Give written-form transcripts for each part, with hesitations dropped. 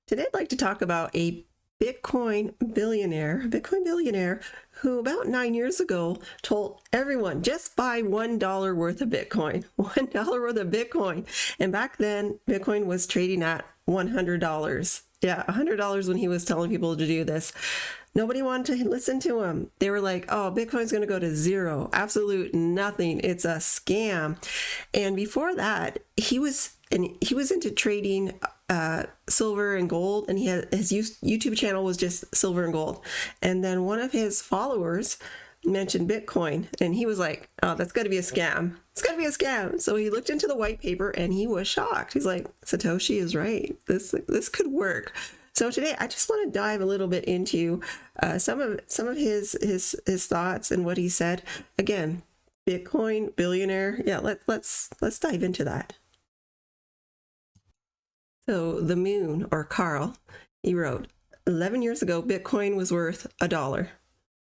Today I'd like to talk about a Bitcoin billionaire who about 9 years ago told everyone just buy $1 worth of Bitcoin, $1 worth of Bitcoin. And back then, Bitcoin was trading at $100. Yeah, $100 when he was telling people to do this. Nobody wanted to listen to him. They were like, oh, Bitcoin's going to go to zero. Absolute nothing. It's a scam. And before that, he was into trading silver and gold, and his YouTube channel was just silver and gold. And then one of his followers mentioned Bitcoin, and he was like, oh, that's got to be a scam. It's got to be a scam. So he looked into the white paper and he was shocked. He's like, Satoshi is right. This could work. So today I just want to dive a little bit into some of his thoughts and what he said. Again, Bitcoin billionaire. Yeah, let's dive into that. So the Moon, or Carl, he wrote, 11 years ago, Bitcoin was worth $1.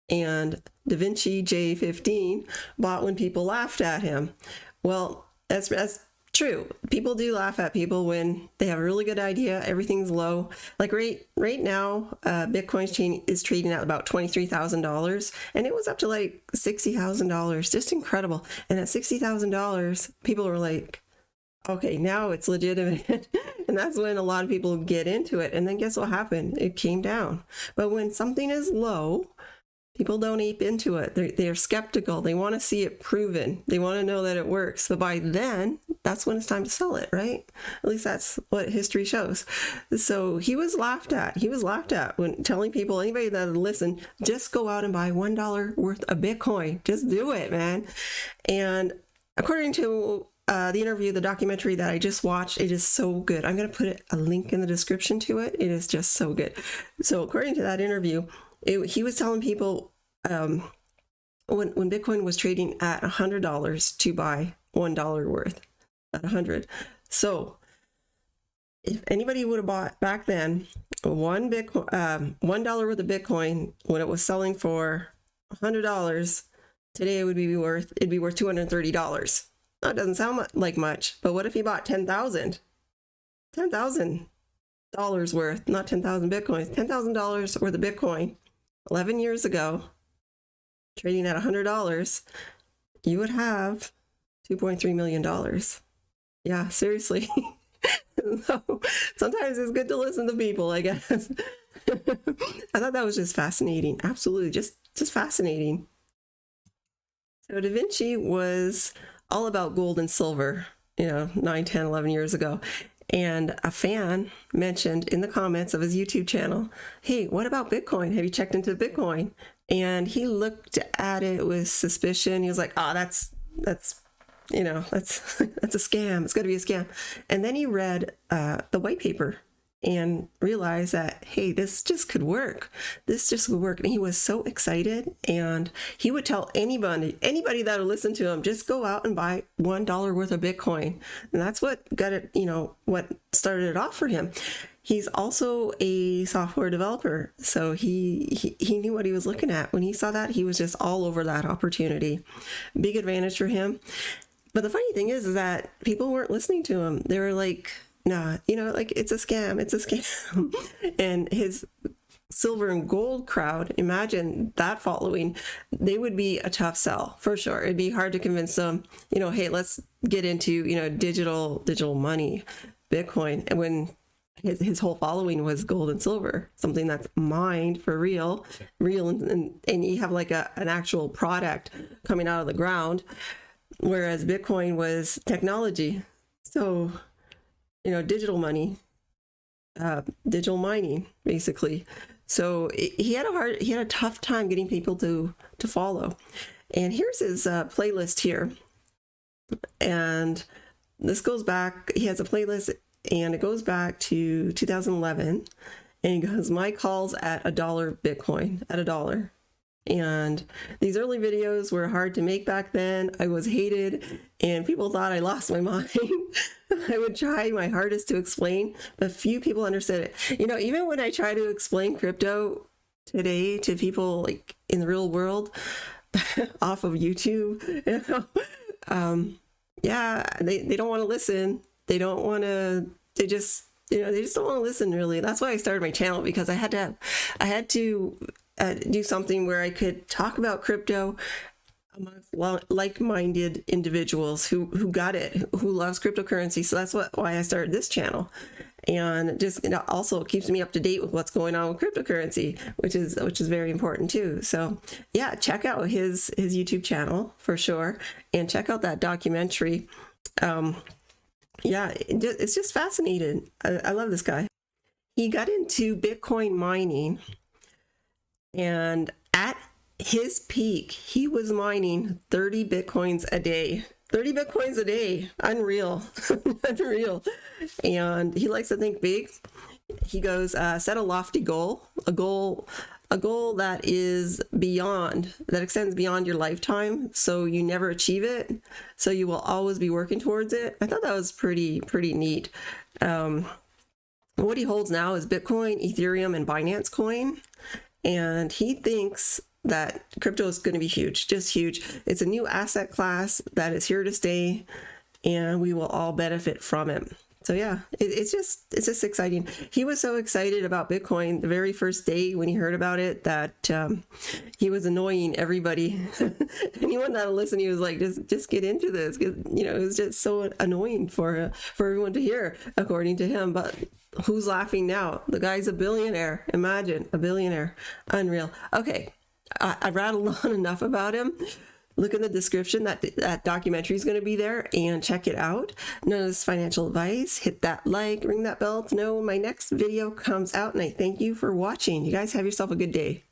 And Davinci J15 bought when people laughed at him. Well, that's true. People do laugh at people when they have a really good idea. Everything's low. Like right now, Bitcoin is trading at about $23,000, and it was up to like $60,000. Just incredible. And at $60,000, people were like, okay, now it's legitimate. And that's when a lot of people get into it. And then guess what happened? It came down. But when something is low, people don't ape into it. They're skeptical. They want to see it proven. They want to know that it works. But by then, that's when it's time to sell it, right? At least that's what history shows. So he was laughed at. He was laughed at when telling people, anybody that would listen, just go out and buy $1 worth of Bitcoin. Just do it, man. And according to the interview, the documentary that I just watched, it is so good. I'm going to put a link in the description to it. It is just so good. So according to that interview, he was telling people when Bitcoin was trading at $100 to buy $1 worth at 100. So if anybody would have bought back then $1 worth of Bitcoin when it was selling for $100, today it'd be worth $230. That doesn't sound like much, but what if he bought $10,000 worth, not 10,000 Bitcoins, $10,000 worth of Bitcoin 11 years ago, trading at $100, you would have $2.3 million. Yeah, seriously. So, sometimes it's good to listen to people, I guess. I thought that was just fascinating. Absolutely, just fascinating. So Davinci was all about gold and silver, 9, 10, 11 years ago. And a fan mentioned in the comments of his YouTube channel, hey, what about Bitcoin? Have you checked into Bitcoin? And he looked at it with suspicion. He was like, oh, that's a scam. It's got to be a scam. And then he read the white paper and realized that, hey, this just could work. This just would work. And he was so excited, and he would tell anybody that would listen to him, just go out and buy $1 worth of Bitcoin. And that's what got it, what started it off for him. He's also a software developer, so he knew what he was looking at. When he saw that, he was just all over that opportunity. Big advantage for him. But the funny thing is that people weren't listening to him. They were like, nah, like it's a scam. And his silver and gold crowd, imagine that following, they would be a tough sell for sure. It'd be hard to convince them, hey, let's get into, digital money, Bitcoin. And when his whole following was gold and silver, something that's mined for real, and you have like an actual product coming out of the ground, whereas Bitcoin was technology. So digital money, digital mining, basically. So he had a tough time getting people to follow. And here's his playlist here. And this goes back, he has a playlist, and it goes back to 2011. And he goes, my calls at $1 Bitcoin, at $1. And these early videos were hard to make back then. I was hated, and people thought I lost my mind. I would try my hardest to explain, but few people understood it. Even when I try to explain crypto today to people like in the real world off of YouTube, yeah, they don't want to listen. They don't want to, they just You know, they just don't want to listen, really. That's why I started my channel, because I had to do something where I could talk about crypto amongst like-minded individuals who got it, who loves cryptocurrency. So that's why I started this channel. And just, it also keeps me up to date with what's going on with cryptocurrency, which is very important too. So yeah, check out his YouTube channel for sure, and check out that documentary. Yeah, it's just fascinating. I love this guy. He got into Bitcoin mining, and at his peak, he was mining 30 Bitcoins a day. 30 Bitcoins a day. Unreal. Unreal. And he likes to think big. He goes, set a lofty goal, a goal that is that extends beyond your lifetime, so you never achieve it, so you will always be working towards it. I thought that was pretty neat. What he holds now is Bitcoin, Ethereum, and Binance Coin. And he thinks that crypto is going to be huge, just huge. It's a new asset class that is here to stay, and we will all benefit from it. So yeah, it's just exciting. He was so excited about Bitcoin the very first day when he heard about it that he was annoying everybody. Anyone that'll listen, he was like, just get into this. You know, it was just so annoying for everyone to hear, according to him. But who's laughing now? The guy's a billionaire. Imagine, a billionaire. Unreal. Okay, I rattled on enough about him. Look in the description, that documentary is going to be there, and check it out. None of this financial advice. Hit that like, ring that bell to know when my next video comes out, and I thank you for watching. You guys have yourself a good day.